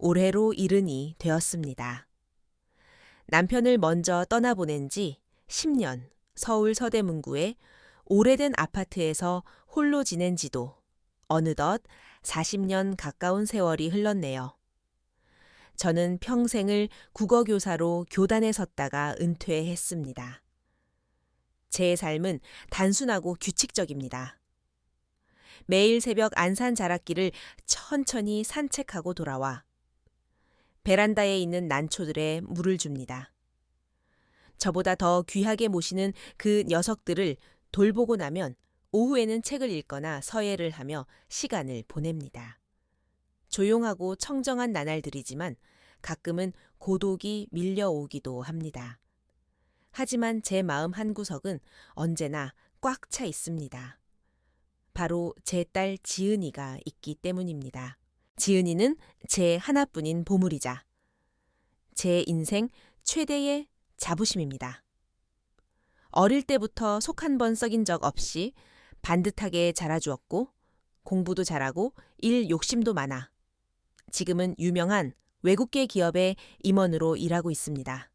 올해로 70이 되었습니다. 남편을 먼저 떠나보낸 지 10년 서울 서대문구의 오래된 아파트에서 홀로 지낸 지도 어느덧 40년 가까운 세월이 흘렀네요. 저는 평생을 국어교사로 교단에 섰다가 은퇴했습니다. 제 삶은 단순하고 규칙적입니다. 매일 새벽 안산 자락길을 천천히 산책하고 돌아와 베란다에 있는 난초들에 물을 줍니다. 저보다 더 귀하게 모시는 그 녀석들을 돌보고 나면 오후에는 책을 읽거나 서예를 하며 시간을 보냅니다. 조용하고 청정한 나날들이지만 가끔은 고독이 밀려오기도 합니다. 하지만 제 마음 한구석은 언제나 꽉 차 있습니다. 바로 제 딸 지은이가 있기 때문입니다. 지은이는 제 하나뿐인 보물이자 제 인생 최대의 자부심입니다. 어릴 때부터 속 한 번 썩인 적 없이 반듯하게 자라주었고 공부도 잘하고 일 욕심도 많아 지금은 유명한 외국계 기업의 임원으로 일하고 있습니다.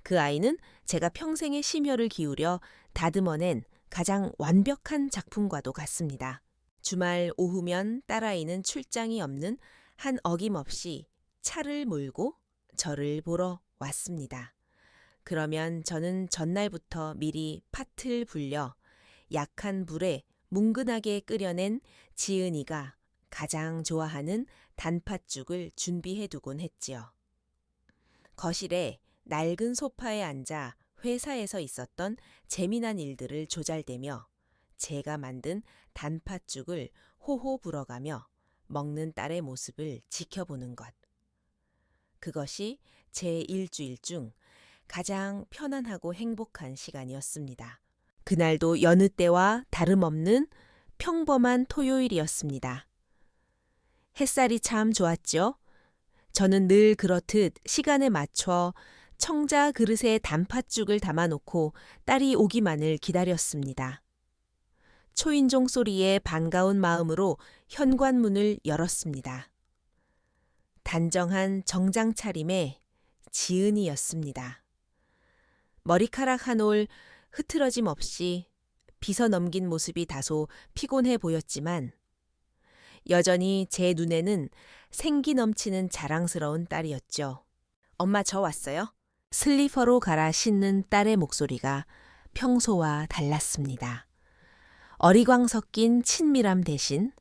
그 아이는 제가 평생의 심혈을 기울여 다듬어낸 가장 완벽한 작품과도 같습니다. 주말 오후면 딸아이는 출장이 없는 한 어김없이 차를 몰고 저를 보러 왔습니다. 그러면 저는 전날부터 미리 팥을 불려 약한 불에 뭉근하게 끓여낸 지은이가 가장 좋아하는 단팥죽을 준비해두곤 했지요. 거실에 낡은 소파에 앉아 회사에서 있었던 재미난 일들을 조잘대며 제가 만든 단팥죽을 호호 불어가며 먹는 딸의 모습을 지켜보는 것. 그것이 제 일주일 중 가장 편안하고 행복한 시간이었습니다. 그날도 여느 때와 다름없는 평범한 토요일이었습니다. 햇살이 참 좋았죠. 저는 늘 그렇듯 시간에 맞춰 청자 그릇에 단팥죽을 담아놓고 딸이 오기만을 기다렸습니다. 초인종 소리에 반가운 마음으로 현관문을 열었습니다. 단정한 정장 차림의 지은이였습니다. 머리카락 한 올 흐트러짐 없이 빗어 넘긴 모습이 다소 피곤해 보였지만 여전히 제 눈에는 생기 넘치는 자랑스러운 딸이었죠. 엄마 저 왔어요? 슬리퍼로 갈아 신는 딸의 목소리가 평소와 달랐습니다. 어리광 섞인 친밀함 대신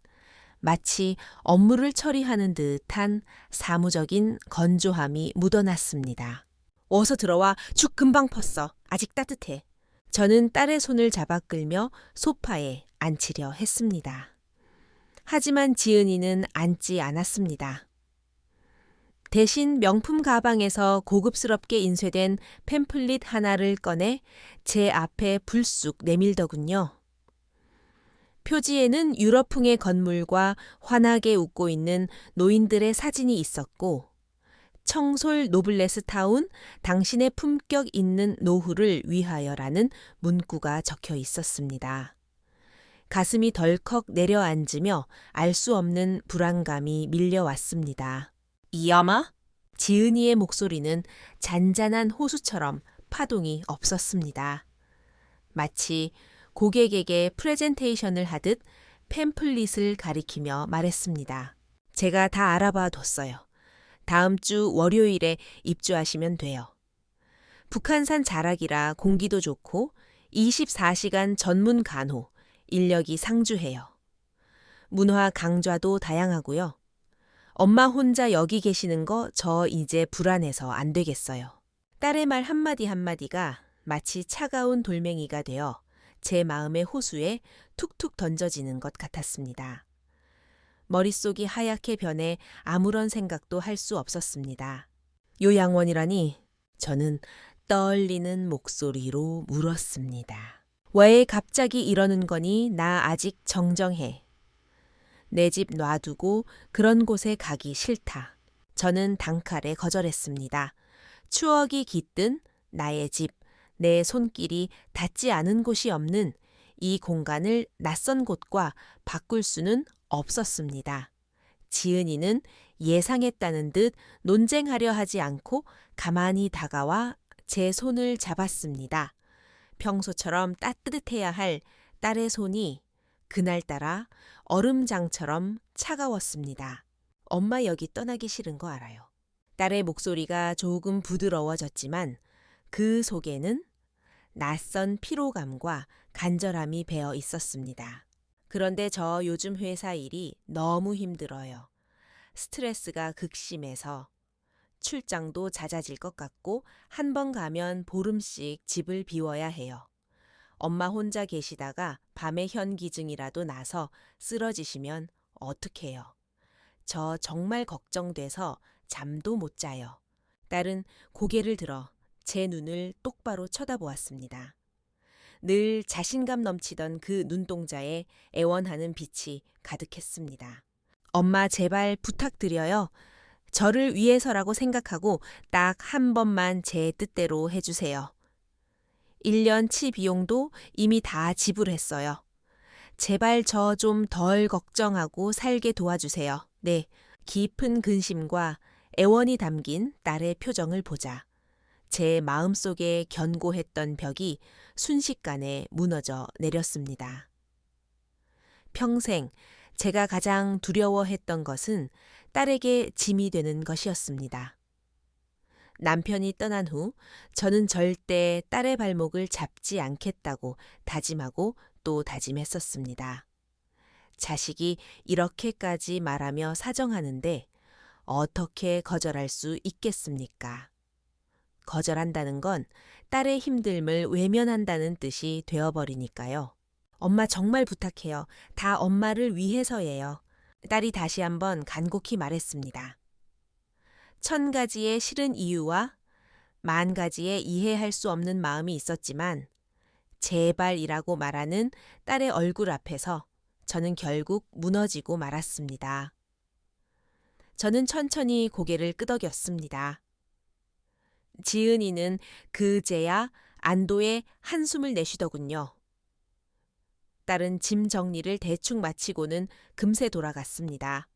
마치 업무를 처리하는 듯한 사무적인 건조함이 묻어났습니다. 어서 들어와. 죽 금방 펐어. 아직 따뜻해. 저는 딸의 손을 잡아 끌며 소파에 앉히려 했습니다. 하지만 지은이는 앉지 않았습니다. 대신 명품 가방에서 고급스럽게 인쇄된 팸플릿 하나를 꺼내 제 앞에 불쑥 내밀더군요. 표지에는 유럽풍의 건물과 환하게 웃고 있는 노인들의 사진이 있었고 청솔 노블레스 타운 당신의 품격 있는 노후를 위하여라는 문구가 적혀 있었습니다. 가슴이 덜컥 내려앉으며 알 수 없는 불안감이 밀려왔습니다. 이야마? 지은이의 목소리는 잔잔한 호수처럼 파동이 없었습니다. 마치 고객에게 프레젠테이션을 하듯 팸플릿을 가리키며 말했습니다. 제가 다 알아봐 뒀어요. 다음 주 월요일에 입주하시면 돼요. 북한산 자락이라 공기도 좋고 24시간 전문 간호, 인력이 상주해요. 문화 강좌도 다양하고요. 엄마 혼자 여기 계시는 거 저 이제 불안해서 안 되겠어요. 딸의 말 한마디 한마디가 마치 차가운 돌멩이가 되어 제 마음의 호수에 툭툭 던져지는 것 같았습니다. 머릿속이 하얗게 변해 아무런 생각도 할 수 없었습니다. 요양원이라니 저는 떨리는 목소리로 물었습니다. 왜 갑자기 이러는 거니? 나 아직 정정해. 내 집 놔두고 그런 곳에 가기 싫다. 저는 단칼에 거절했습니다. 추억이 깃든 나의 집, 내 손길이 닿지 않은 곳이 없는 이 공간을 낯선 곳과 바꿀 수는 없었습니다. 지은이는 예상했다는 듯 논쟁하려 하지 않고 가만히 다가와 제 손을 잡았습니다. 평소처럼 따뜻해야 할 딸의 손이 그날따라 얼음장처럼 차가웠습니다. 엄마 여기 떠나기 싫은 거 알아요. 딸의 목소리가 조금 부드러워졌지만 그 속에는 낯선 피로감과 간절함이 배어 있었습니다. 그런데 저 요즘 회사 일이 너무 힘들어요. 스트레스가 극심해서 출장도 잦아질 것 같고 한 번 가면 보름씩 집을 비워야 해요. 엄마 혼자 계시다가 밤에 현기증이라도 나서 쓰러지시면 어떡해요. 저 정말 걱정돼서 잠도 못 자요. 딸은 고개를 들어 제 눈을 똑바로 쳐다보았습니다. 늘 자신감 넘치던 그 눈동자에 애원하는 빛이 가득했습니다. 엄마 제발 부탁드려요. 저를 위해서라고 생각하고 딱 한 번만 제 뜻대로 해주세요. 1년 치 비용도 이미 다 지불했어요. 제발 저 좀 덜 걱정하고 살게 도와주세요. 네, 깊은 근심과 애원이 담긴 딸의 표정을 보자 제 마음속에 견고했던 벽이 순식간에 무너져 내렸습니다. 평생 제가 가장 두려워했던 것은 딸에게 짐이 되는 것이었습니다. 남편이 떠난 후 저는 절대 딸의 발목을 잡지 않겠다고 다짐하고 또 다짐했었습니다. 자식이 이렇게까지 말하며 사정하는데 어떻게 거절할 수 있겠습니까? 거절한다는 건 딸의 힘듦을 외면한다는 뜻이 되어버리니까요. 엄마 정말 부탁해요. 다 엄마를 위해서예요. 딸이 다시 한번 간곡히 말했습니다. 1000가지의 싫은 이유와 10,000가지의 이해할 수 없는 마음이 있었지만 제발이라고 말하는 딸의 얼굴 앞에서 저는 결국 무너지고 말았습니다. 저는 천천히 고개를 끄덕였습니다. 지은이는 그제야 안도의 한숨을 내쉬더군요. 딸은 짐 정리를 대충 마치고는 금세 돌아갔습니다.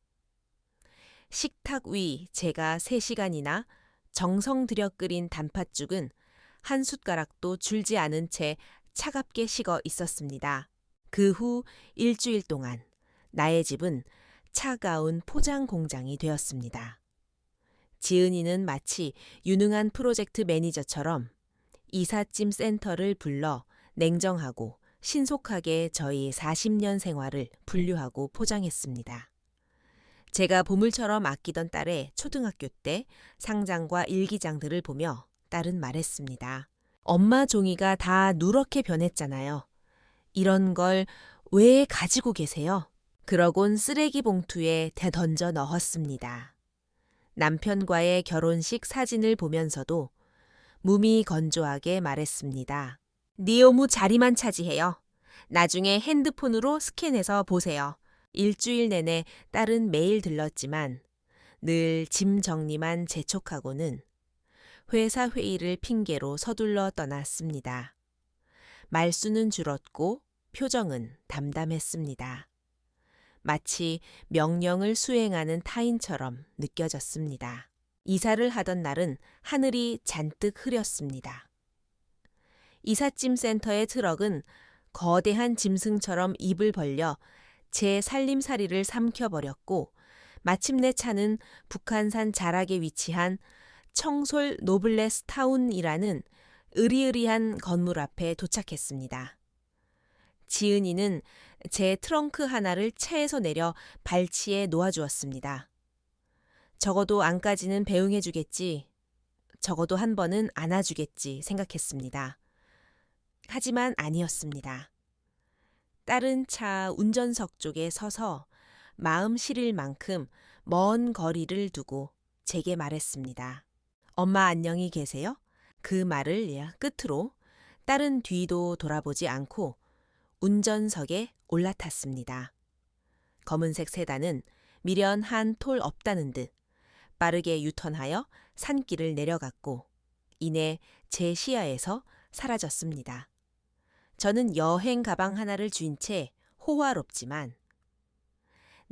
식탁 위 제가 3시간이나 정성 들여 끓인 단팥죽은 한 숟가락도 줄지 않은 채 차갑게 식어 있었습니다. 그 후 일주일 동안 나의 집은 차가운 포장 공장이 되었습니다. 지은이는 마치 유능한 프로젝트 매니저처럼 이삿짐 센터를 불러 냉정하고 신속하게 저희 40년 생활을 분류하고 포장했습니다. 제가 보물처럼 아끼던 딸의 초등학교 때 상장과 일기장들을 보며 딸은 말했습니다. 엄마 종이가 다 누렇게 변했잖아요. 이런 걸 왜 가지고 계세요? 그러곤 쓰레기 봉투에 되던져 넣었습니다. 남편과의 결혼식 사진을 보면서도 무미건조하게 말했습니다. 니오무 자리만 차지해요. 나중에 핸드폰으로 스캔해서 보세요. 일주일 내내 딸은 매일 들렀지만 늘 짐 정리만 재촉하고는 회사 회의를 핑계로 서둘러 떠났습니다. 말수는 줄었고 표정은 담담했습니다. 마치 명령을 수행하는 타인처럼 느껴졌습니다. 이사를 하던 날은 하늘이 잔뜩 흐렸습니다. 이삿짐 센터의 트럭은 거대한 짐승처럼 입을 벌려 제 살림살이를 삼켜버렸고 마침내 차는 북한산 자락에 위치한 청솔 노블레스 타운이라는 으리으리한 건물 앞에 도착했습니다. 지은이는 제 트렁크 하나를 차에서 내려 발치에 놓아주었습니다. 적어도 안까지는 배웅해주겠지, 적어도 한 번은 안아주겠지 생각했습니다. 하지만 아니었습니다. 딸은 차 운전석 쪽에 서서 마음 시릴 만큼 먼 거리를 두고 제게 말했습니다. 엄마 안녕히 계세요? 그 말을 끝으로 딸은 뒤도 돌아보지 않고 운전석에 올라탔습니다. 검은색 세단은 미련 한 톨 없다는 듯 빠르게 유턴하여 산길을 내려갔고 이내 제 시야에서 사라졌습니다. 저는 여행 가방 하나를 쥔 채 호화롭지만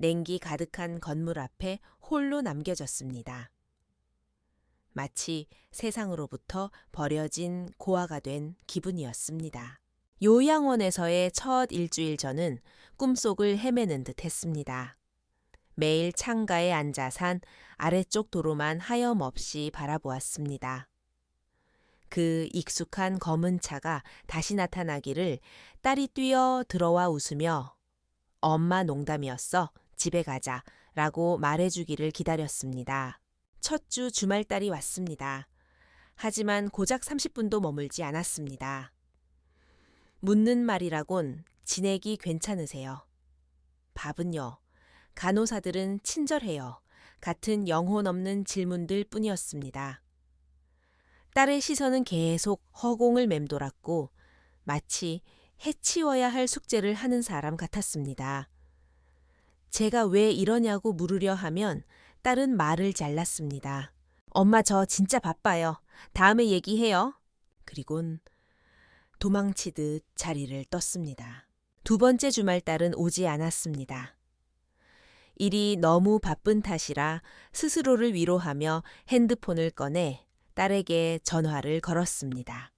냉기 가득한 건물 앞에 홀로 남겨졌습니다. 마치 세상으로부터 버려진 고아가 된 기분이었습니다. 요양원에서의 첫 일주일 전은 꿈속을 헤매는 듯 했습니다. 매일 창가에 앉아 산 아래쪽 도로만 하염없이 바라보았습니다. 그 익숙한 검은 차가 다시 나타나기를 딸이 뛰어 들어와 웃으며 엄마 농담이었어. 집에 가자. 라고 말해주기를 기다렸습니다. 첫 주 주말딸이 왔습니다. 하지만 고작 30분도 머물지 않았습니다. 묻는 말이라곤 지내기 괜찮으세요? 밥은요? 간호사들은 친절해요. 같은 영혼 없는 질문들 뿐이었습니다. 딸의 시선은 계속 허공을 맴돌았고 마치 해치워야 할 숙제를 하는 사람 같았습니다. 제가 왜 이러냐고 물으려 하면 딸은 말을 잘랐습니다. 엄마 저 진짜 바빠요. 다음에 얘기해요. 그리곤 도망치듯 자리를 떴습니다. 두 번째 주말 딸은 오지 않았습니다. 일이 너무 바쁜 탓이라 스스로를 위로하며 핸드폰을 꺼내 딸에게 전화를 걸었습니다.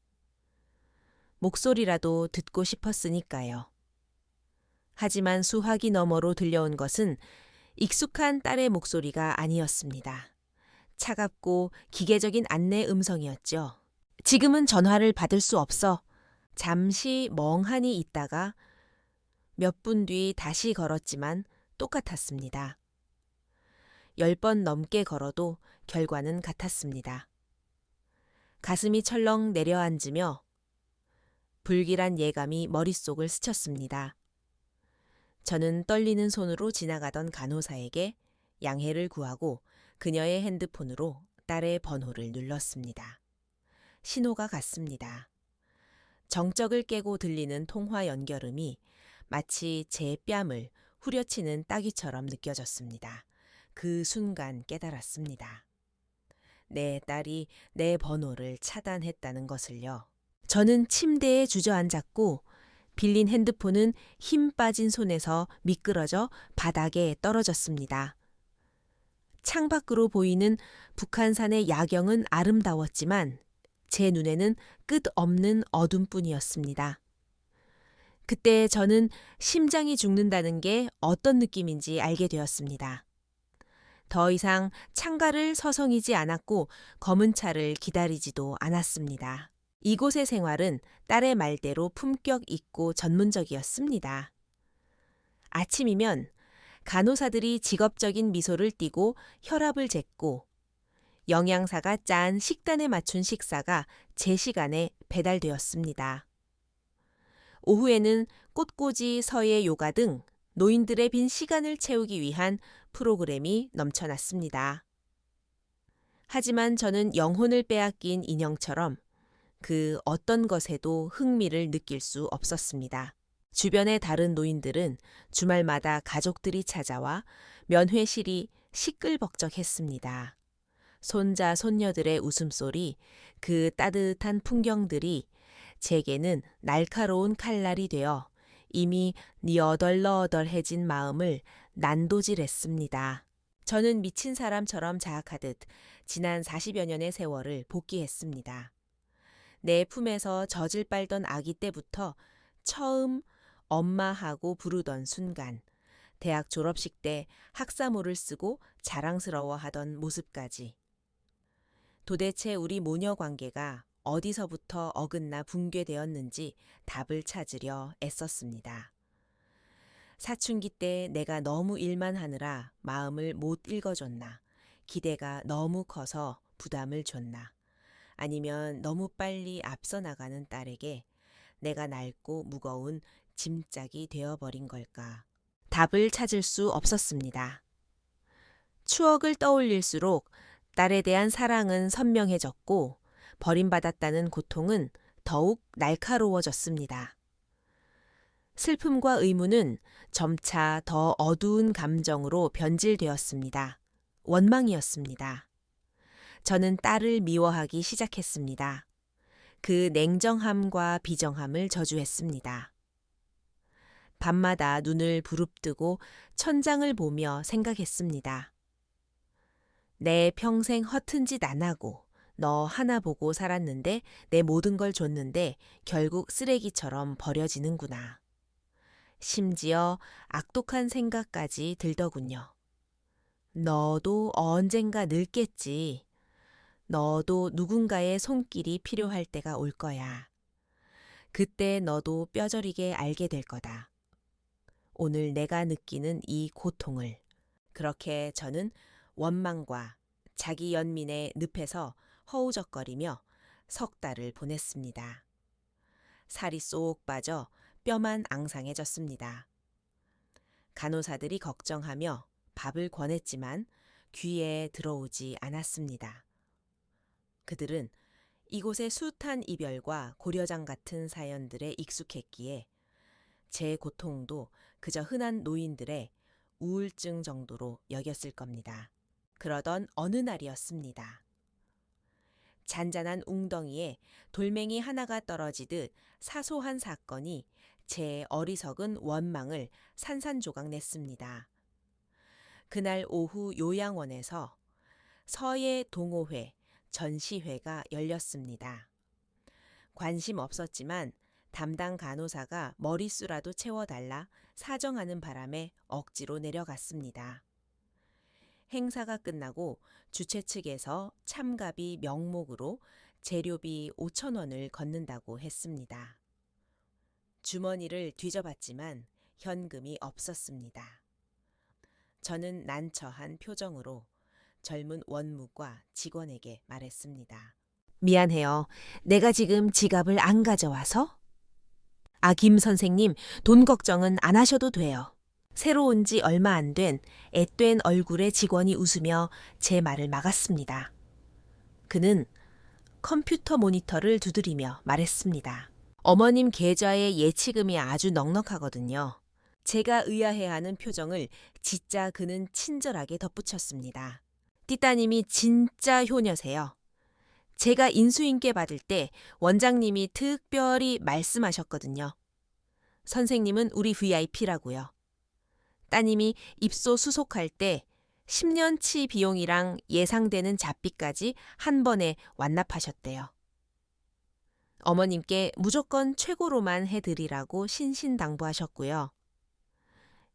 목소리라도 듣고 싶었으니까요. 하지만 수화기 너머로 들려온 것은 익숙한 딸의 목소리가 아니었습니다. 차갑고 기계적인 안내 음성이었죠. 지금은 전화를 받을 수 없어. 잠시 멍하니 있다가 몇 분 뒤 다시 걸었지만 똑같았습니다. 10번 넘게 걸어도 결과는 같았습니다. 가슴이 철렁 내려앉으며 불길한 예감이 머릿속을 스쳤습니다. 저는 떨리는 손으로 지나가던 간호사에게 양해를 구하고 그녀의 핸드폰으로 딸의 번호를 눌렀습니다. 신호가 갔습니다. 정적을 깨고 들리는 통화 연결음이 마치 제 뺨을 후려치는 따귀처럼 느껴졌습니다. 그 순간 깨달았습니다. 내 딸이 내 번호를 차단했다는 것을요. 저는 침대에 주저앉았고 빌린 핸드폰은 힘 빠진 손에서 미끄러져 바닥에 떨어졌습니다. 창밖으로 보이는 북한산의 야경은 아름다웠지만 제 눈에는 끝없는 어둠뿐이었습니다. 그때 저는 심장이 죽는다는 게 어떤 느낌인지 알게 되었습니다. 더 이상 창가를 서성이지 않았고 검은 차를 기다리지도 않았습니다. 이곳의 생활은 딸의 말대로 품격 있고 전문적이었습니다. 아침이면 간호사들이 직업적인 미소를 띠고 혈압을 쟀고 영양사가 짠 식단에 맞춘 식사가 제 시간에 배달되었습니다. 오후에는 꽃꽂이, 서예, 요가 등 노인들의 빈 시간을 채우기 위한 프로그램이 넘쳐났습니다. 하지만 저는 영혼을 빼앗긴 인형처럼 그 어떤 것에도 흥미를 느낄 수 없었습니다. 주변의 다른 노인들은 주말마다 가족들이 찾아와 면회실이 시끌벅적했습니다. 손자, 손녀들의 웃음소리, 그 따뜻한 풍경들이 제게는 날카로운 칼날이 되어 이미 니어덜너덜해진 마음을 난도질했습니다. 저는 미친 사람처럼 자학하듯 지난 40여 년의 세월을 복기했습니다. 내 품에서 젖을 빨던 아기 때부터 처음 엄마하고 부르던 순간, 대학 졸업식 때 학사모를 쓰고 자랑스러워하던 모습까지. 도대체 우리 모녀 관계가 어디서부터 어긋나 붕괴되었는지 답을 찾으려 애썼습니다. 사춘기 때 내가 너무 일만 하느라 마음을 못 읽어줬나, 기대가 너무 커서 부담을 줬나, 아니면 너무 빨리 앞서 나가는 딸에게 내가 낡고 무거운 짐짝이 되어버린 걸까. 답을 찾을 수 없었습니다. 추억을 떠올릴수록 딸에 대한 사랑은 선명해졌고 버림받았다는 고통은 더욱 날카로워졌습니다. 슬픔과 의무는 점차 더 어두운 감정으로 변질되었습니다. 원망이었습니다. 저는 딸을 미워하기 시작했습니다. 그 냉정함과 비정함을 저주했습니다. 밤마다 눈을 부릅뜨고 천장을 보며 생각했습니다. 내 평생 허튼 짓 안 하고 너 하나 보고 살았는데 내 모든 걸 줬는데 결국 쓰레기처럼 버려지는구나. 심지어 악독한 생각까지 들더군요. 너도 언젠가 늙겠지. 너도 누군가의 손길이 필요할 때가 올 거야. 그때 너도 뼈저리게 알게 될 거다. 오늘 내가 느끼는 이 고통을. 그렇게 저는 원망과 자기 연민의 늪에서 허우적거리며 석 달을 보냈습니다. 살이 쏙 빠져 뼈만 앙상해졌습니다. 간호사들이 걱정하며 밥을 권했지만 귀에 들어오지 않았습니다. 그들은 이곳의 숱한 이별과 고려장 같은 사연들에 익숙했기에 제 고통도 그저 흔한 노인들의 우울증 정도로 여겼을 겁니다. 그러던 어느 날이었습니다. 잔잔한 웅덩이에 돌멩이 하나가 떨어지듯 사소한 사건이 제 어리석은 원망을 산산조각 냈습니다. 그날 오후 요양원에서 서예 동호회 전시회가 열렸습니다. 관심 없었지만 담당 간호사가 머릿수라도 채워달라 사정하는 바람에 억지로 내려갔습니다. 행사가 끝나고 주최 측에서 참가비 명목으로 재료비 5,000원을 걷는다고 했습니다. 주머니를 뒤져봤지만 현금이 없었습니다. 저는 난처한 표정으로 젊은 원무과 직원에게 말했습니다. 미안해요. 내가 지금 지갑을 안 가져와서? 김 선생님, 돈 걱정은 안 하셔도 돼요. 새로 온 지 얼마 안 된 앳된 얼굴의 직원이 웃으며 제 말을 막았습니다. 그는 컴퓨터 모니터를 두드리며 말했습니다. 어머님 계좌의 예치금이 아주 넉넉하거든요. 제가 의아해하는 표정을 짓자 그는 친절하게 덧붙였습니다. 띠따님이 진짜 효녀세요. 제가 인수인계 받을 때 원장님이 특별히 말씀하셨거든요. 선생님은 우리 VIP라고요. 따님이 입소 수속할 때 10년치 비용이랑 예상되는 잡비까지 한 번에 완납하셨대요. 어머님께 무조건 최고로만 해드리라고 신신당부하셨고요.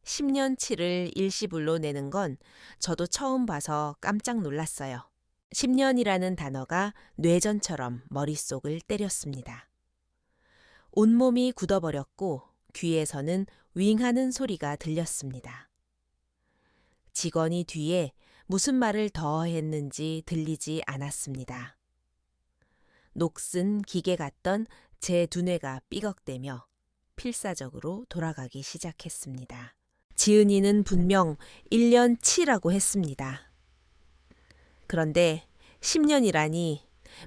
10년치를 일시불로 내는 건 저도 처음 봐서 깜짝 놀랐어요. 10년이라는 단어가 뇌전처럼 머릿속을 때렸습니다. 온몸이 굳어버렸고 귀에서는 윙하는 소리가 들렸습니다. 직원이 뒤에 무슨 말을 더 했는지 들리지 않았습니다. 녹슨 기계 같던 제 두뇌가 삐걱대며 필사적으로 돌아가기 시작했습니다. 지은이는 분명 1년치라고 했습니다. 그런데 10년이라니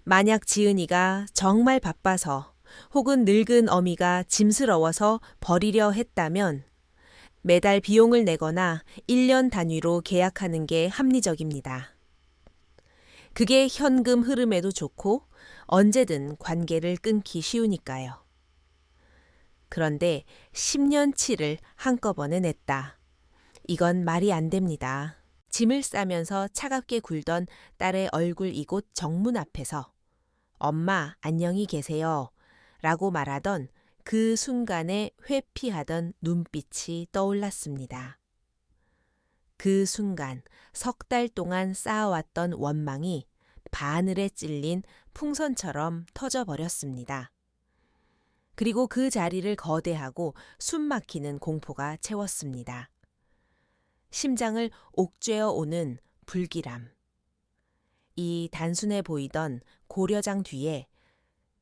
만약 지은이가 정말 바빠서 혹은 늙은 어미가 짐스러워서 버리려 했다면 매달 비용을 내거나 1년 단위로 계약하는 게 합리적입니다. 그게 현금 흐름에도 좋고 언제든 관계를 끊기 쉬우니까요. 그런데 10년치를 한꺼번에 냈다. 이건 말이 안 됩니다. 짐을 싸면서 차갑게 굴던 딸의 얼굴 이곳 정문 앞에서 엄마 안녕히 계세요 라고 말하던 그 순간에 회피하던 눈빛이 떠올랐습니다. 그 순간 석 달 동안 쌓아왔던 원망이 바늘에 찔린 풍선처럼 터져버렸습니다. 그리고 그 자리를 거대하고 숨막히는 공포가 채웠습니다. 심장을 옥죄어 오는 불길함. 이 단순해 보이던 고려장 뒤에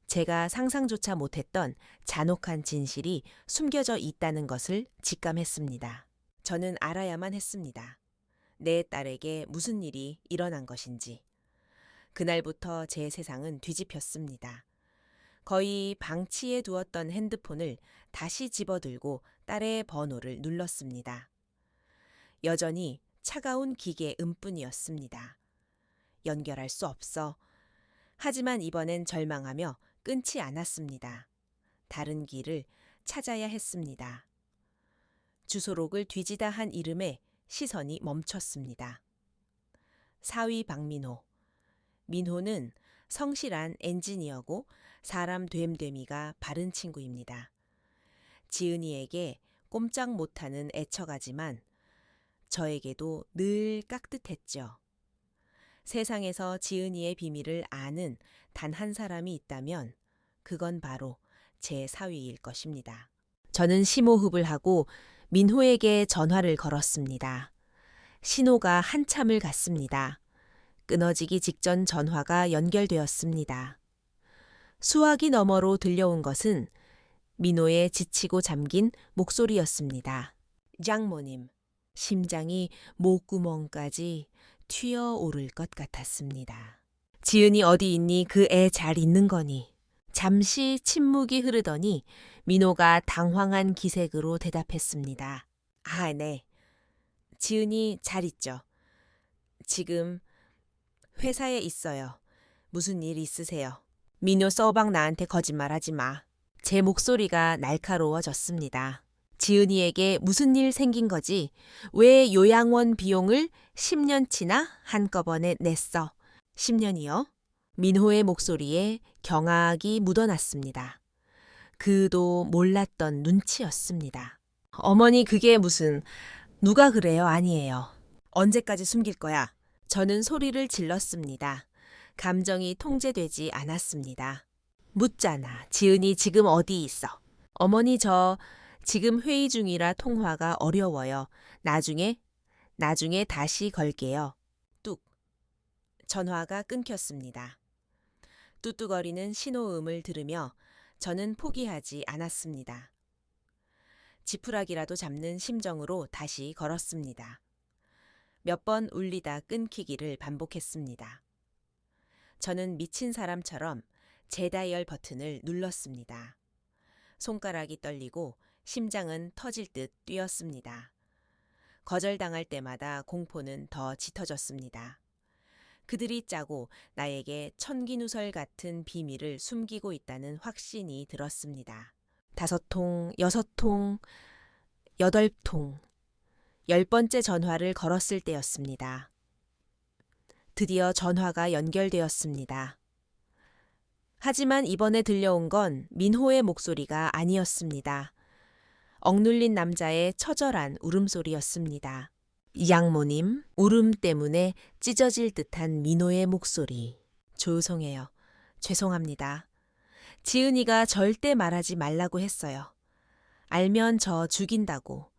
제가 상상조차 못했던 잔혹한 진실이 숨겨져 있다는 것을 직감했습니다. 저는 알아야만 했습니다. 내 딸에게 무슨 일이 일어난 것인지. 그날부터 제 세상은 뒤집혔습니다. 거의 방치해 두었던 핸드폰을 다시 집어들고 딸의 번호를 눌렀습니다. 여전히 차가운 기계 음뿐이었습니다. 연결할 수 없어. 하지만 이번엔 절망하며 끊지 않았습니다. 다른 길을 찾아야 했습니다. 주소록을 뒤지다 한 이름에 시선이 멈췄습니다. 사위 박민호. 민호는 성실한 엔지니어고 사람 됨됨이가 바른 친구입니다. 지은이에게 꼼짝 못하는 애처가지만 저에게도 늘 깍듯했죠. 세상에서 지은이의 비밀을 아는 단 한 사람이 있다면 그건 바로 제 사위일 것입니다. 저는 심호흡을 하고 민호에게 전화를 걸었습니다. 신호가 한참을 갔습니다. 끊어지기 직전 전화가 연결되었습니다. 수화기 너머로 들려온 것은 민호의 지치고 잠긴 목소리였습니다. 장모님, 심장이 목구멍까지 튀어오를 것 같았습니다. 지은이 어디 있니? 그 애 잘 있는 거니? 잠시 침묵이 흐르더니 민호가 당황한 기색으로 대답했습니다. 아, 네. 지은이 잘 있죠. 지금 회사에 있어요. 무슨 일 있으세요? 민호 써박 나한테 거짓말하지 마. 제 목소리가 날카로워졌습니다. 지은이에게 무슨 일 생긴 거지? 왜 요양원 비용을 10년치나 한꺼번에 냈어? 10년이요? 민호의 목소리에 경악이 묻어났습니다. 그도 몰랐던 눈치였습니다. 어머니 그게 무슨... 누가 그래요? 아니에요. 언제까지 숨길 거야? 저는 소리를 질렀습니다. 감정이 통제되지 않았습니다. 묻잖아. 지은이 지금 어디 있어? 어머니 저 지금 회의 중이라 통화가 어려워요. 나중에 다시 걸게요. 뚝. 전화가 끊겼습니다. 뚜뚜거리는 신호음을 들으며 저는 포기하지 않았습니다. 지푸라기라도 잡는 심정으로 다시 걸었습니다. 몇 번 울리다 끊기기를 반복했습니다. 저는 미친 사람처럼 재다이얼 버튼을 눌렀습니다. 손가락이 떨리고 심장은 터질 듯 뛰었습니다. 거절당할 때마다 공포는 더 짙어졌습니다. 그들이 짜고 나에게 천기누설 같은 비밀을 숨기고 있다는 확신이 들었습니다. 5통, 6통, 8통, 10번째 전화를 걸었을 때였습니다. 드디어 전화가 연결되었습니다. 하지만 이번에 들려온 건 민호의 목소리가 아니었습니다. 억눌린 남자의 처절한 울음소리였습니다. 양모님, 울음 때문에 찢어질 듯한 민호의 목소리. 조송해요. 죄송합니다. 지은이가 절대 말하지 말라고 했어요. 알면 저 죽인다고.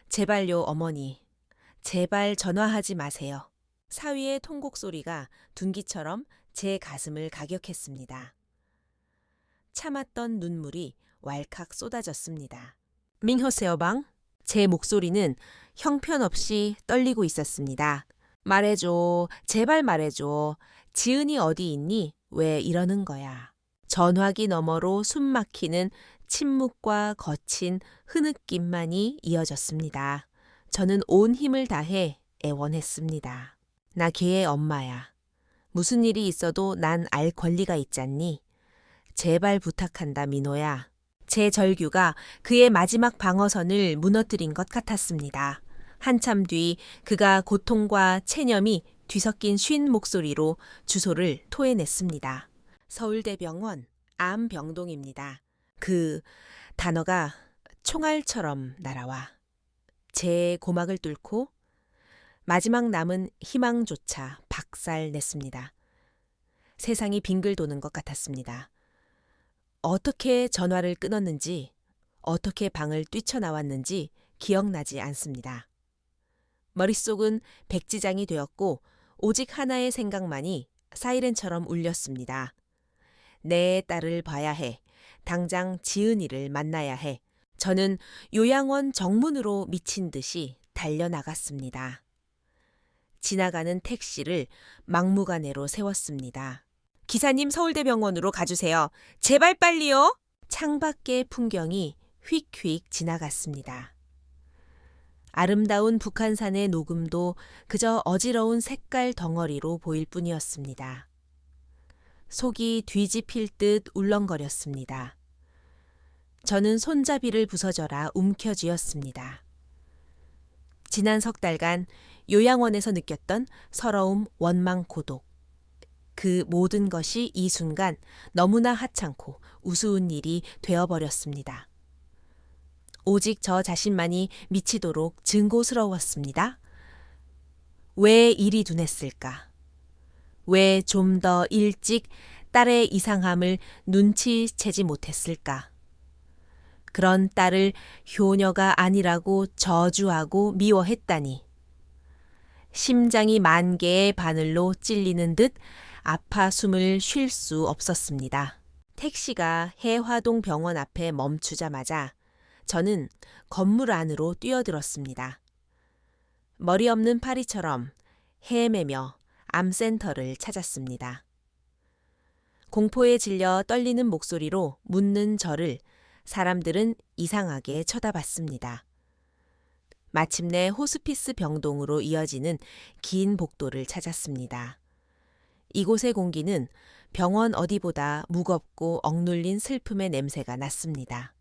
제발요, 어머니. 제발 전화하지 마세요. 사위의 통곡 소리가 둔기처럼 제 가슴을 가격했습니다. 참았던 눈물이 왈칵 쏟아졌습니다. 민호세어방? 제 목소리는 형편없이 떨리고 있었습니다. 말해줘. 제발 말해줘. 지은이 어디 있니? 왜 이러는 거야? 전화기 너머로 숨막히는 침묵과 거친 흐느낌만이 이어졌습니다. 저는 온 힘을 다해 애원했습니다. 나 걔의 엄마야. 무슨 일이 있어도 난 알 권리가 있잖니? 제발 부탁한다, 민호야. 제 절규가 그의 마지막 방어선을 무너뜨린 것 같았습니다. 한참 뒤 그가 고통과 체념이 뒤섞인 쉰 목소리로 주소를 토해냈습니다. 서울대병원 암병동입니다. 그 단어가 총알처럼 날아와 제 고막을 뚫고 마지막 남은 희망조차 박살냈습니다. 세상이 빙글 도는 것 같았습니다. 어떻게 전화를 끊었는지, 어떻게 방을 뛰쳐나왔는지 기억나지 않습니다. 머릿속은 백지장이 되었고 오직 하나의 생각만이 사이렌처럼 울렸습니다. 내 딸을 봐야 해. 당장 지은이를 만나야 해. 저는 요양원 정문으로 미친 듯이 달려나갔습니다. 지나가는 택시를 막무가내로 세웠습니다. 기사님 서울대병원으로 가주세요. 제발 빨리요. 창밖의 풍경이 휙휙 지나갔습니다. 아름다운 북한산의 녹음도 그저 어지러운 색깔 덩어리로 보일 뿐이었습니다. 속이 뒤집힐 듯 울렁거렸습니다. 저는 손잡이를 부서져라 움켜쥐었습니다. 지난 석 달간 요양원에서 느꼈던 서러움, 원망, 고독. 그 모든 것이 이 순간 너무나 하찮고 우스운 일이 되어버렸습니다. 오직 저 자신만이 미치도록 증고스러웠습니다. 왜 이리 둔했을까? 왜 좀 더 일찍 딸의 이상함을 눈치채지 못했을까? 그런 딸을 효녀가 아니라고 저주하고 미워했다니. 심장이 만 개의 바늘로 찔리는 듯 아파 숨을 쉴 수 없었습니다. 택시가 해화동 병원 앞에 멈추자마자 저는 건물 안으로 뛰어들었습니다. 머리 없는 파리처럼 헤매며 암센터를 찾았습니다. 공포에 질려 떨리는 목소리로 묻는 저를 사람들은 이상하게 쳐다봤습니다. 마침내 호스피스 병동으로 이어지는 긴 복도를 찾았습니다. 이곳의 공기는 병원 어디보다 무겁고 억눌린 슬픔의 냄새가 났습니다.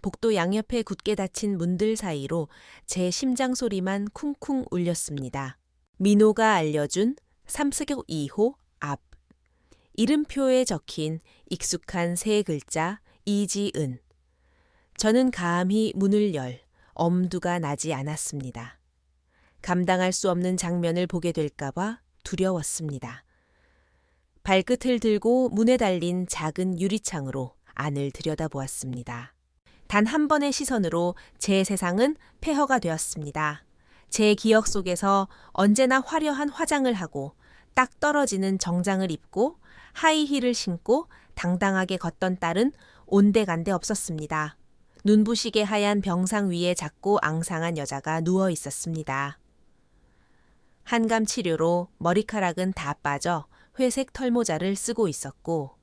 복도 양옆에 굳게 닫힌 문들 사이로 제 심장 소리만 쿵쿵 울렸습니다. 민호가 알려준 3승역 2호 앞. 이름표에 적힌 익숙한 세 글자 이지은. 저는 감히 문을 열 엄두가 나지 않았습니다. 감당할 수 없는 장면을 보게 될까봐 두려웠습니다. 발끝을 들고 문에 달린 작은 유리창으로 안을 들여다보았습니다. 단 한 번의 시선으로 제 세상은 폐허가 되었습니다. 제 기억 속에서 언제나 화려한 화장을 하고 딱 떨어지는 정장을 입고 하이힐을 신고 당당하게 걷던 딸은 온데간데 없었습니다. 눈부시게 하얀 병상 위에 작고 앙상한 여자가 누워 있었습니다. 한감 치료로 머리카락은 다 빠져 회색 털모자를 쓰고 있었고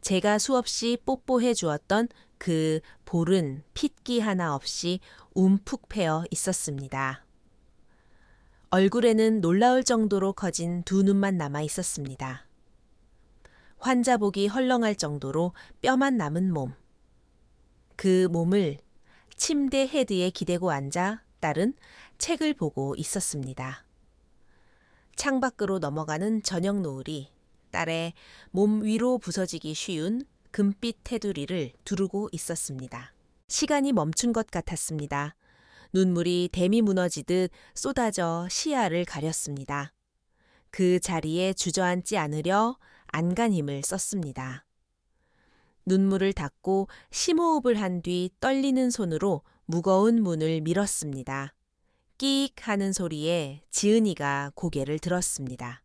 제가 수없이 뽀뽀해 주었던 그 볼은 핏기 하나 없이 움푹 패어 있었습니다. 얼굴에는 놀라울 정도로 커진 두 눈만 남아 있었습니다. 환자 보기 헐렁할 정도로 뼈만 남은 몸. 그 몸을 침대 헤드에 기대고 앉아 딸은 책을 보고 있었습니다. 창밖으로 넘어가는 저녁 노을이 딸의 몸 위로 부서지기 쉬운 금빛 테두리를 두르고 있었습니다. 시간이 멈춘 것 같았습니다. 눈물이 댐이 무너지듯 쏟아져 시야를 가렸습니다. 그 자리에 주저앉지 않으려 안간힘을 썼습니다. 눈물을 닦고 심호흡을 한 뒤 떨리는 손으로 무거운 문을 밀었습니다. 끼익 하는 소리에 지은이가 고개를 들었습니다.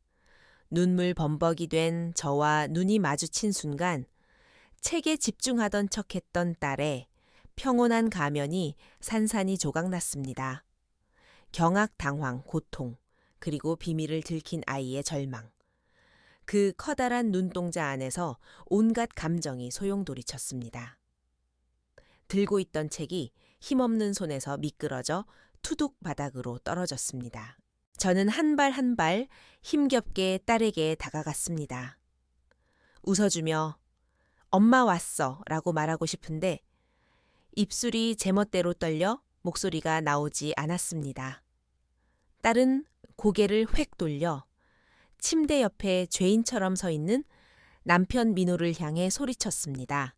눈물 범벅이 된 저와 눈이 마주친 순간 책에 집중하던 척했던 딸의 평온한 가면이 산산이 조각났습니다. 경악, 당황, 고통, 그리고 비밀을 들킨 아이의 절망. 그 커다란 눈동자 안에서 온갖 감정이 소용돌이쳤습니다. 들고 있던 책이 힘없는 손에서 미끄러져 투둑 바닥으로 떨어졌습니다. 저는 한 발 한 발 힘겹게 딸에게 다가갔습니다. 웃어주며 엄마 왔어 라고 말하고 싶은데 입술이 제멋대로 떨려 목소리가 나오지 않았습니다. 딸은 고개를 획 돌려 침대 옆에 죄인처럼 서 있는 남편 민호를 향해 소리쳤습니다.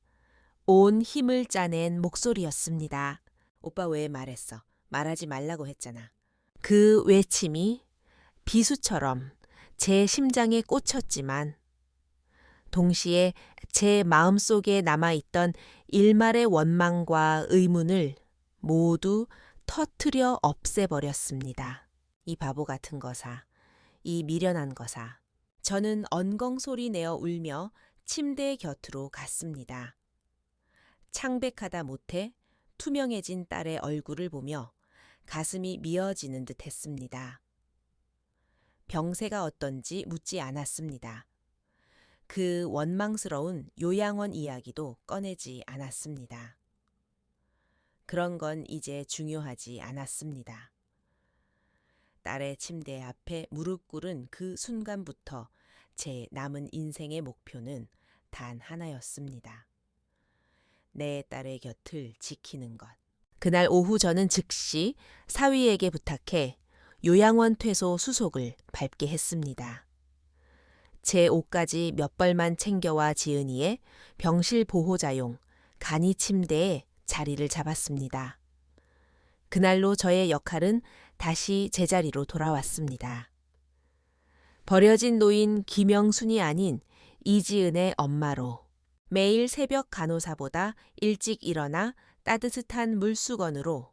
온 힘을 짜낸 목소리였습니다. 오빠 왜 말했어? 말하지 말라고 했잖아. 그 외침이 비수처럼 제 심장에 꽂혔지만 동시에 제 마음속에 남아있던 일말의 원망과 의문을 모두 터트려 없애버렸습니다. 이 바보 같은 거사, 이 미련한 거사. 저는 엉엉소리 내어 울며 침대 곁으로 갔습니다. 창백하다 못해 투명해진 딸의 얼굴을 보며 가슴이 미어지는 듯 했습니다. 병세가 어떤지 묻지 않았습니다. 그 원망스러운 요양원 이야기도 꺼내지 않았습니다. 그런 건 이제 중요하지 않았습니다. 딸의 침대 앞에 무릎 꿇은 그 순간부터 제 남은 인생의 목표는 단 하나였습니다. 내 딸의 곁을 지키는 것. 그날 오후 저는 즉시 사위에게 부탁해 요양원 퇴소 수속을 밟게 했습니다. 제 옷까지 몇 벌만 챙겨와 지은이의 병실 보호자용 간이 침대에 자리를 잡았습니다. 그날로 저의 역할은 다시 제자리로 돌아왔습니다. 버려진 노인 김영순이 아닌 이지은의 엄마로 매일 새벽 간호사보다 일찍 일어나 따뜻한 물수건으로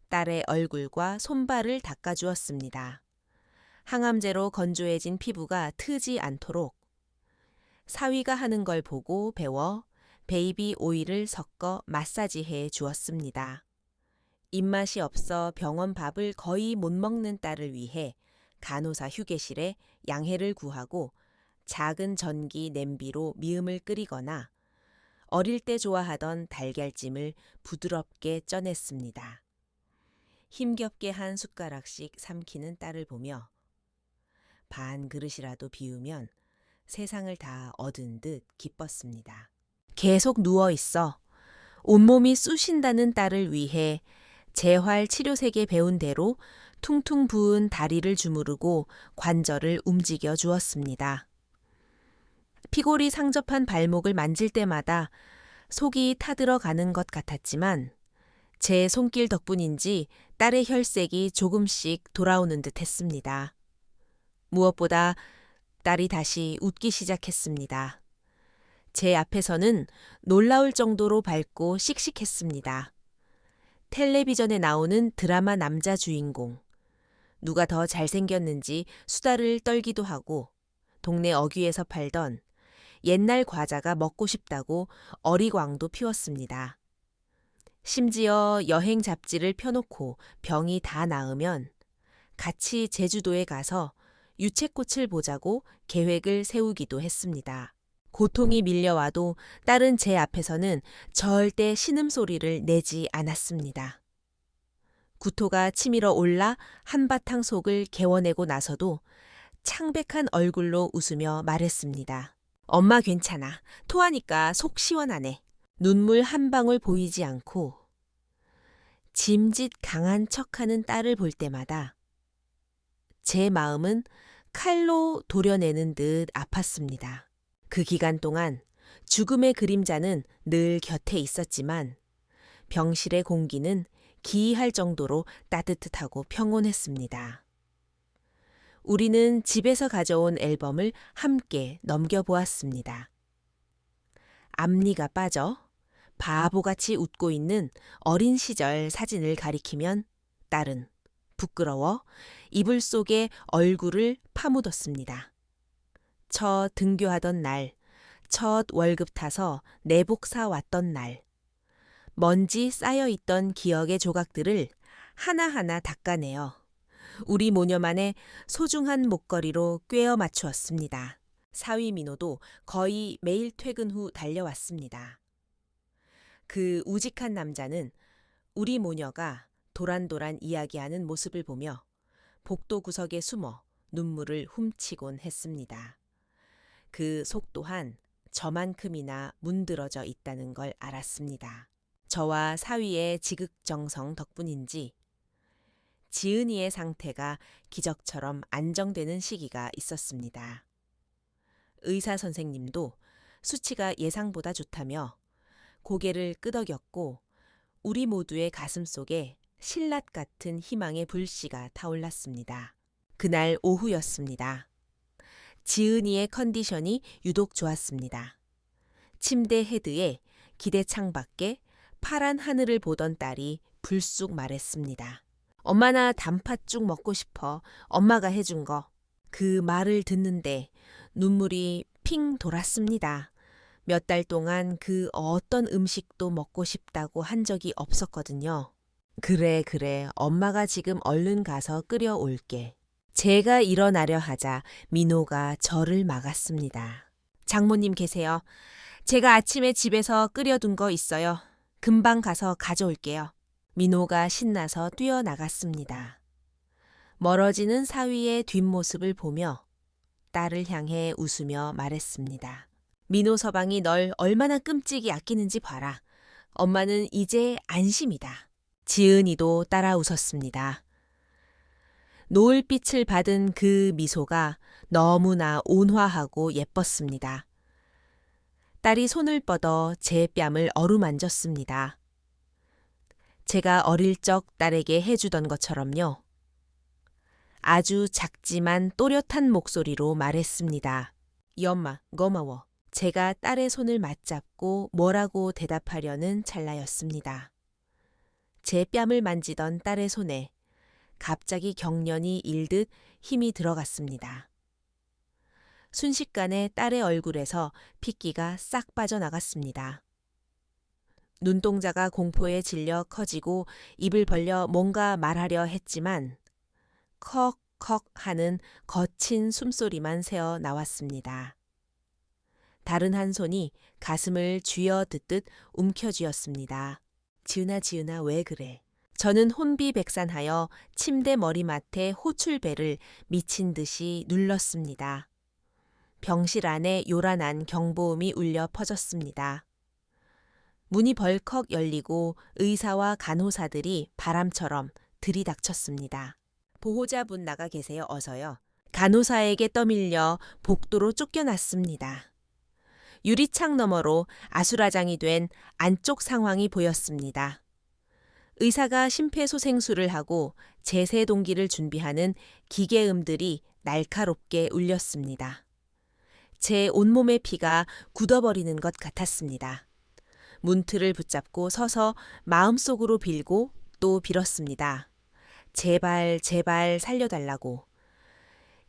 딸의 얼굴과 손발을 닦아주었습니다. 항암제로 건조해진 피부가 트지 않도록 사위가 하는 걸 보고 배워 베이비 오일을 섞어 마사지해 주었습니다. 입맛이 없어 병원 밥을 거의 못 먹는 딸을 위해 간호사 휴게실에 양해를 구하고 작은 전기 냄비로 미음을 끓이거나 어릴 때 좋아하던 달걀찜을 부드럽게 쪄냈습니다. 힘겹게 한 숟가락씩 삼키는 딸을 보며 반 그릇이라도 비우면 세상을 다 얻은 듯 기뻤습니다. 계속 누워 있어 온몸이 쑤신다는 딸을 위해 재활 치료색에 배운 대로 퉁퉁 부은 다리를 주무르고 관절을 움직여 주었습니다. 피골이 상접한 발목을 만질 때마다 속이 타들어가는 것 같았지만 제 손길 덕분인지 딸의 혈색이 조금씩 돌아오는 듯 했습니다. 무엇보다 딸이 다시 웃기 시작했습니다. 제 앞에서는 놀라울 정도로 밝고 씩씩했습니다. 텔레비전에 나오는 드라마 남자 주인공. 누가 더 잘생겼는지 수다를 떨기도 하고 동네 어귀에서 팔던 옛날 과자가 먹고 싶다고 어리광도 피웠습니다. 심지어 여행 잡지를 펴놓고 병이 다 나으면 같이 제주도에 가서 유채꽃을 보자고 계획을 세우기도 했습니다. 고통이 밀려와도 딸은 제 앞에서는 절대 신음소리를 내지 않았습니다. 구토가 치밀어 올라 한바탕 속을 개워내고 나서도 창백한 얼굴로 웃으며 말했습니다. 엄마 괜찮아. 토하니까 속 시원하네. 눈물 한 방울 보이지 않고 짐짓 강한 척하는 딸을 볼 때마다 제 마음은 칼로 도려내는 듯 아팠습니다. 그 기간 동안 죽음의 그림자는 늘 곁에 있었지만 병실의 공기는 기이할 정도로 따뜻하고 평온했습니다. 우리는 집에서 가져온 앨범을 함께 넘겨보았습니다. 앞니가 빠져 바보같이 웃고 있는 어린 시절 사진을 가리키면 딸은 부끄러워 이불 속에 얼굴을 파묻었습니다. 첫 등교하던 날, 첫 월급 타서 내복 사 왔던 날, 먼지 쌓여있던 기억의 조각들을 하나하나 닦아내어 우리 모녀만의 소중한 목걸이로 꿰어 맞추었습니다. 사위 민호도 거의 매일 퇴근 후 달려왔습니다. 그 우직한 남자는 우리 모녀가 도란도란 이야기하는 모습을 보며 복도 구석에 숨어 눈물을 훔치곤 했습니다. 그 속 또한 저만큼이나 문드러져 있다는 걸 알았습니다. 저와 사위의 지극정성 덕분인지 지은이의 상태가 기적처럼 안정되는 시기가 있었습니다. 의사 선생님도 수치가 예상보다 좋다며 고개를 끄덕였고 우리 모두의 가슴 속에 신랏 같은 희망의 불씨가 타올랐습니다. 그날 오후였습니다. 지은이의 컨디션이 유독 좋았습니다. 침대 헤드에 기대창 밖에 파란 하늘을 보던 딸이 불쑥 말했습니다. 엄마 나 단팥죽 먹고 싶어. 엄마가 해준 거. 그 말을 듣는데 눈물이 핑 돌았습니다. 몇 달 동안 그 어떤 음식도 먹고 싶다고 한 적이 없었거든요. 그래, 엄마가 지금 얼른 가서 끓여올게. 제가 일어나려 하자 민호가 저를 막았습니다. 장모님 계세요. 제가 아침에 집에서 끓여둔 거 있어요. 금방 가서 가져올게요. 민호가 신나서 뛰어나갔습니다. 멀어지는 사위의 뒷모습을 보며 딸을 향해 웃으며 말했습니다. 민호 서방이 널 얼마나 끔찍이 아끼는지 봐라. 엄마는 이제 안심이다. 지은이도 따라 웃었습니다. 노을빛을 받은 그 미소가 너무나 온화하고 예뻤습니다. 딸이 손을 뻗어 제 뺨을 어루만졌습니다. 제가 어릴 적 딸에게 해주던 것처럼요. 아주 작지만 또렷한 목소리로 말했습니다. 엄마, 고마워. 제가 딸의 손을 맞잡고 뭐라고 대답하려는 찰나였습니다. 제 뺨을 만지던 딸의 손에 갑자기 경련이 일듯 힘이 들어갔습니다. 순식간에 딸의 얼굴에서 핏기가 싹 빠져나갔습니다. 눈동자가 공포에 질려 커지고 입을 벌려 뭔가 말하려 했지만 컥컥 하는 거친 숨소리만 새어 나왔습니다. 다른 한 손이 가슴을 쥐어듣듯 움켜쥐었습니다. 지은아 왜 그래? 저는 혼비백산하여 침대 머리맡에 호출배를 미친 듯이 눌렀습니다. 병실 안에 요란한 경보음이 울려 퍼졌습니다. 문이 벌컥 열리고 의사와 간호사들이 바람처럼 들이닥쳤습니다. 보호자분 나가 계세요. 어서요. 간호사에게 떠밀려 복도로 쫓겨났습니다. 유리창 너머로 아수라장이 된 안쪽 상황이 보였습니다. 의사가 심폐소생술을 하고 제세 동기를 준비하는 기계음들이 날카롭게 울렸습니다. 제 온몸의 피가 굳어버리는 것 같았습니다. 문틀을 붙잡고 서서 마음속으로 빌고 또 빌었습니다. 제발 살려달라고.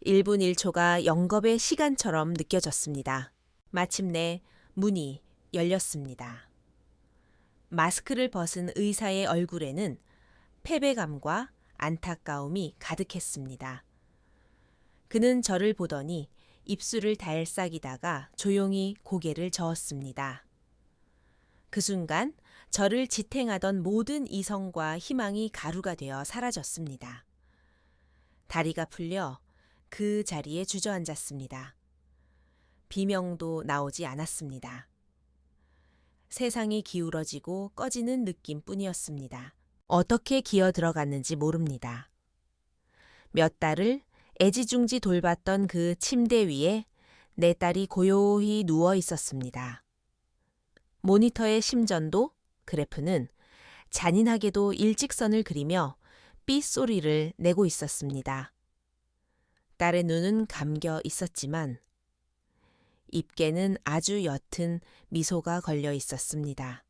1분 1초가 영겁의 시간처럼 느껴졌습니다. 마침내 문이 열렸습니다. 마스크를 벗은 의사의 얼굴에는 패배감과 안타까움이 가득했습니다. 그는 저를 보더니 입술을 달싹이다가 조용히 고개를 저었습니다. 그 순간 저를 지탱하던 모든 이성과 희망이 가루가 되어 사라졌습니다. 다리가 풀려 그 자리에 주저앉았습니다. 비명도 나오지 않았습니다. 세상이 기울어지고 꺼지는 느낌뿐이었습니다. 어떻게 기어 들어갔는지 모릅니다. 몇 달을 애지중지 돌봤던 그 침대 위에 내 딸이 고요히 누워 있었습니다. 모니터의 심전도 그래프는 잔인하게도 일직선을 그리며 삐소리를 내고 있었습니다. 딸의 눈은 감겨 있었지만 입계는 아주 옅은 미소가 걸려 있었습니다.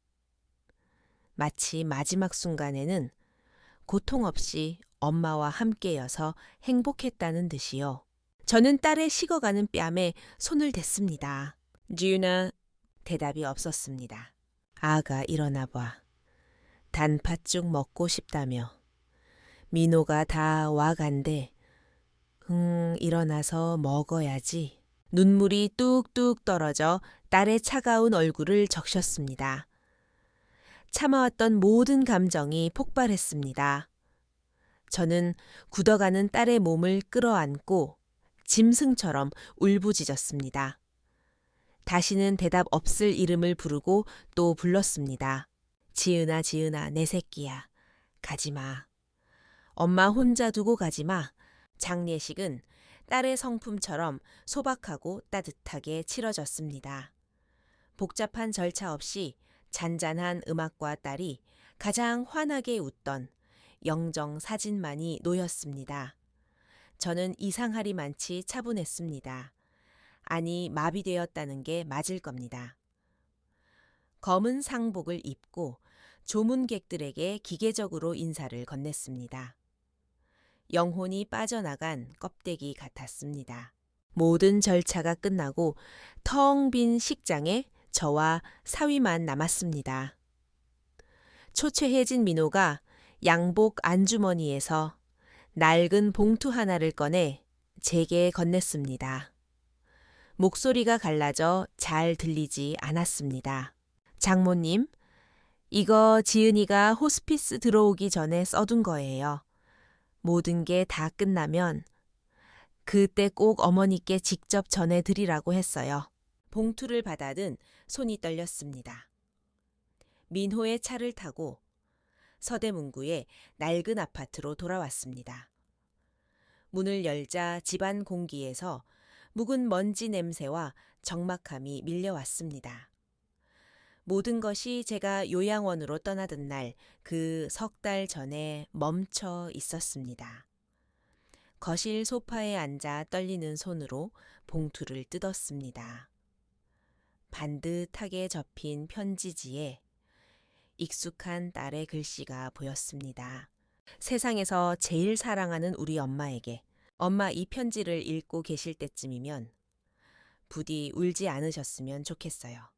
마치 마지막 순간에는 고통 없이 엄마와 함께여서 행복했다는 듯이요. 저는 딸의 식어가는 뺨에 손을 댔습니다. 지은아, 대답이 없었습니다. 아가 일어나 봐. 단팥죽 먹고 싶다며. 민호가 다 와간대. 일어나서 먹어야지. 눈물이 뚝뚝 떨어져 딸의 차가운 얼굴을 적셨습니다. 참아왔던 모든 감정이 폭발했습니다. 저는 굳어가는 딸의 몸을 끌어안고 짐승처럼 울부짖었습니다. 다시는 대답 없을 이름을 부르고 또 불렀습니다. 지은아, 내 새끼야. 가지마. 엄마 혼자 두고 가지마. 장례식은 딸의 성품처럼 소박하고 따뜻하게 치러졌습니다. 복잡한 절차 없이 잔잔한 음악과 딸이 가장 환하게 웃던 영정 사진만이 놓였습니다. 저는 이상하리만치 차분했습니다. 아니, 마비되었다는 게 맞을 겁니다. 검은 상복을 입고 조문객들에게 기계적으로 인사를 건넸습니다. 영혼이 빠져나간 껍데기 같았습니다. 모든 절차가 끝나고 텅 빈 식장에 저와 사위만 남았습니다. 초췌해진 민호가 양복 안주머니에서 낡은 봉투 하나를 꺼내 제게 건넸습니다. 목소리가 갈라져 잘 들리지 않았습니다. 장모님, 이거 지은이가 호스피스 들어오기 전에 써둔 거예요. 모든 게 다 끝나면 그때 꼭 어머니께 직접 전해드리라고 했어요. 봉투를 받아든 손이 떨렸습니다. 민호의 차를 타고 서대문구의 낡은 아파트로 돌아왔습니다. 문을 열자 집안 공기에서 묵은 먼지 냄새와 적막함이 밀려왔습니다. 모든 것이 제가 요양원으로 떠나던 날 그 석 달 전에 멈춰 있었습니다. 거실 소파에 앉아 떨리는 손으로 봉투를 뜯었습니다. 반듯하게 접힌 편지지에 익숙한 딸의 글씨가 보였습니다. 세상에서 제일 사랑하는 우리 엄마에게 엄마 이 편지를 읽고 계실 때쯤이면 부디 울지 않으셨으면 좋겠어요.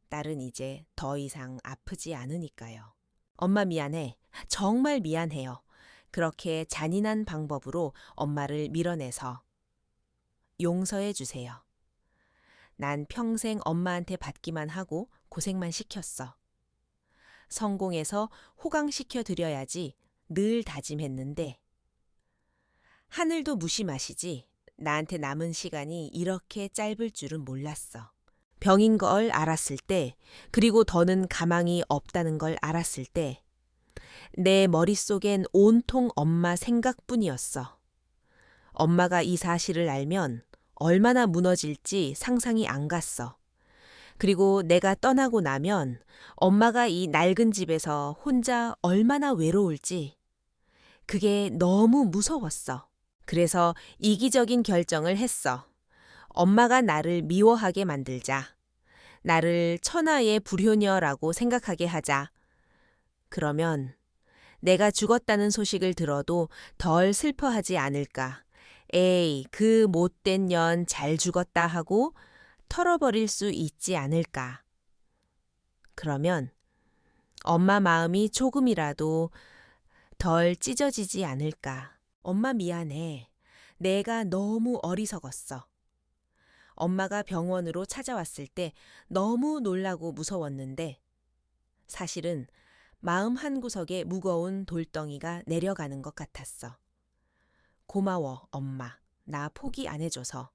딸은 이제 더 이상 아프지 않으니까요. 엄마 미안해. 정말 미안해요. 그렇게 잔인한 방법으로 엄마를 밀어내서 용서해 주세요. 난 평생 엄마한테 받기만 하고 고생만 시켰어. 성공해서 호강시켜 드려야지 늘 다짐했는데 하늘도 무심하시지 나한테 남은 시간이 이렇게 짧을 줄은 몰랐어. 병인 걸 알았을 때 그리고 더는 가망이 없다는 걸 알았을 때 내 머릿속엔 온통 엄마 생각뿐이었어. 엄마가 이 사실을 알면 얼마나 무너질지 상상이 안 갔어. 그리고 내가 떠나고 나면 엄마가 이 낡은 집에서 혼자 얼마나 외로울지 그게 너무 무서웠어. 그래서 이기적인 결정을 했어. 엄마가 나를 미워하게 만들자. 나를 천하의 불효녀라고 생각하게 하자. 그러면 내가 죽었다는 소식을 들어도 덜 슬퍼하지 않을까. 에이, 그 못된 년 잘 죽었다 하고 털어버릴 수 있지 않을까. 그러면 엄마 마음이 조금이라도 덜 찢어지지 않을까. 엄마 미안해. 내가 너무 어리석었어. 엄마가 병원으로 찾아왔을 때 너무 놀라고 무서웠는데 사실은 마음 한구석에 무거운 돌덩이가 내려가는 것 같았어. 고마워, 엄마. 나 포기 안 해줘서.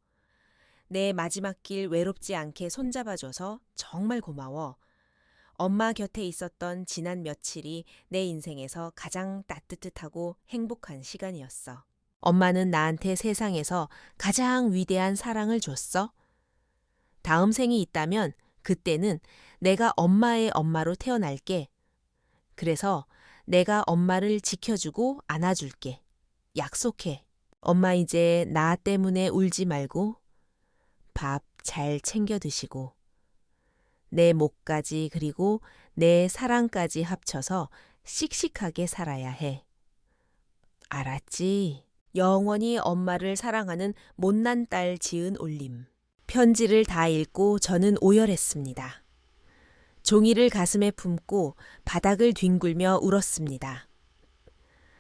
내 마지막 길 외롭지 않게 손잡아줘서 정말 고마워. 엄마 곁에 있었던 지난 며칠이 내 인생에서 가장 따뜻하고 행복한 시간이었어. 엄마는 나한테 세상에서 가장 위대한 사랑을 줬어. 다음 생이 있다면 그때는 내가 엄마의 엄마로 태어날게. 그래서 내가 엄마를 지켜주고 안아줄게. 약속해. 엄마 이제 나 때문에 울지 말고 밥 잘 챙겨 드시고 내 목까지 그리고 내 사랑까지 합쳐서 씩씩하게 살아야 해. 알았지? 영원히 엄마를 사랑하는 못난 딸 지은 올림. 편지를 다 읽고 저는 오열했습니다. 종이를 가슴에 품고 바닥을 뒹굴며 울었습니다.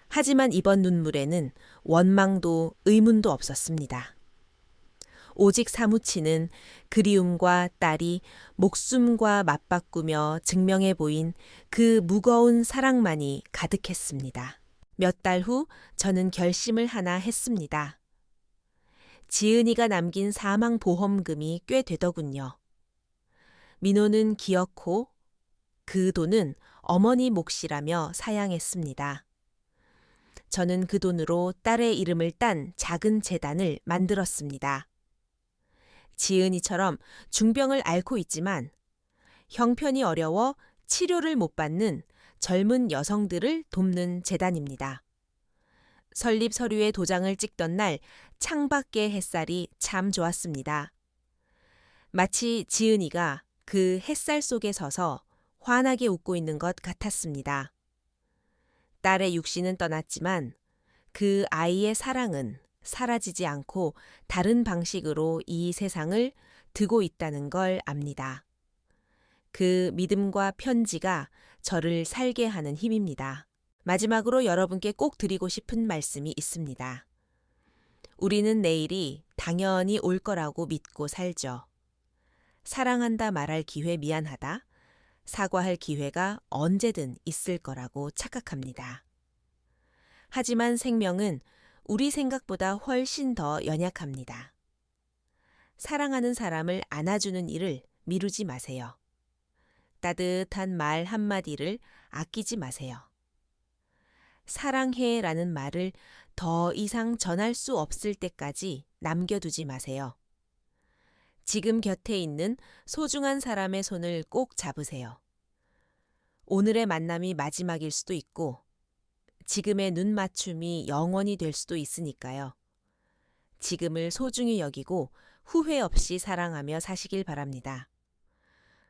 하지만 이번 눈물에는 원망도 의문도 없었습니다. 오직 사무치는 그리움과 딸이 목숨과 맞바꾸며 증명해 보인 그 무거운 사랑만이 가득했습니다. 몇 달 후 저는 결심을 하나 했습니다. 지은이가 남긴 사망보험금이 꽤 되더군요. 민호는 기어코 그 돈은 어머니 몫이라며 사양했습니다. 저는 그 돈으로 딸의 이름을 딴 작은 재단을 만들었습니다. 지은이처럼 중병을 앓고 있지만 형편이 어려워 치료를 못 받는 젊은 여성들을 돕는 재단입니다. 설립 서류에 도장을 찍던 날 창밖의 햇살이 참 좋았습니다. 마치 지은이가 그 햇살 속에 서서 환하게 웃고 있는 것 같았습니다. 딸의 육신은 떠났지만 그 아이의 사랑은 사라지지 않고 다른 방식으로 이 세상을 드고 있다는 걸 압니다. 그 믿음과 편지가 저를 살게 하는 힘입니다. 마지막으로 여러분께 꼭 드리고 싶은 말씀이 있습니다. 우리는 내일이 당연히 올 거라고 믿고 살죠. 사랑한다 말할 기회 미안하다, 사과할 기회가 언제든 있을 거라고 착각합니다. 하지만 생명은 우리 생각보다 훨씬 더 연약합니다. 사랑하는 사람을 안아주는 일을 미루지 마세요. 따뜻한 말 한마디를 아끼지 마세요. 사랑해 라는 말을 더 이상 전할 수 없을 때까지 남겨두지 마세요. 지금 곁에 있는 소중한 사람의 손을 꼭 잡으세요. 오늘의 만남이 마지막일 수도 있고, 지금의 눈 맞춤이 영원이 될 수도 있으니까요. 지금을 소중히 여기고 후회 없이 사랑하며 사시길 바랍니다.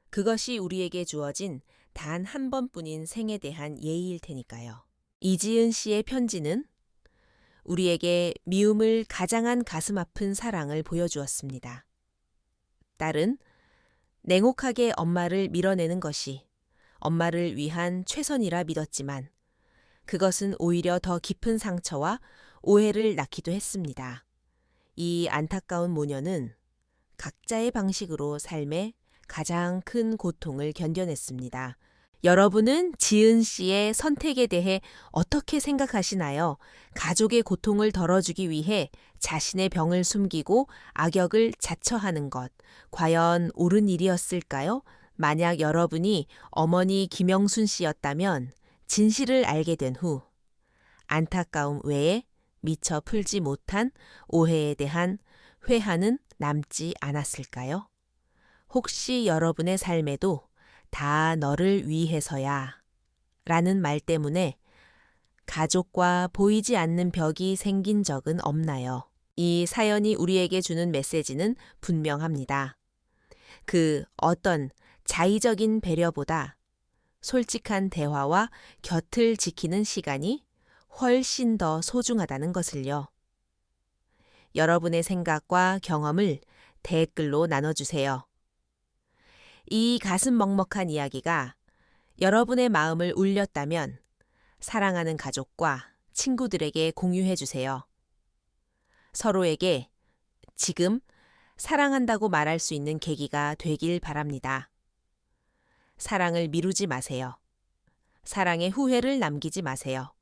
그것이 우리에게 주어진 단 한 번뿐인 생에 대한 예의일 테니까요. 이지은 씨의 편지는 우리에게 미움을 가장한 가슴 아픈 사랑을 보여주었습니다. 딸은 냉혹하게 엄마를 밀어내는 것이 엄마를 위한 최선이라 믿었지만 그것은 오히려 더 깊은 상처와 오해를 낳기도 했습니다. 이 안타까운 모녀는 각자의 방식으로 삶의 가장 큰 고통을 견뎌냈습니다. 여러분은 지은 씨의 선택에 대해 어떻게 생각하시나요? 가족의 고통을 덜어주기 위해 자신의 병을 숨기고 악역을 자처하는 것, 과연 옳은 일이었을까요? 만약 여러분이 어머니 김영순 씨였다면 진실을 알게 된 후 안타까움 외에 미처 풀지 못한 오해에 대한 회한은 남지 않았을까요? 혹시 여러분의 삶에도 다 너를 위해서야 라는 말 때문에 가족과 보이지 않는 벽이 생긴 적은 없나요? 이 사연이 우리에게 주는 메시지는 분명합니다. 그 어떤 자의적인 배려보다 솔직한 대화와 곁을 지키는 시간이 훨씬 더 소중하다는 것을요. 여러분의 생각과 경험을 댓글로 나눠주세요. 이 가슴 먹먹한 이야기가 여러분의 마음을 울렸다면 사랑하는 가족과 친구들에게 공유해 주세요. 서로에게 지금 사랑한다고 말할 수 있는 계기가 되길 바랍니다. 사랑을 미루지 마세요. 사랑의 후회를 남기지 마세요.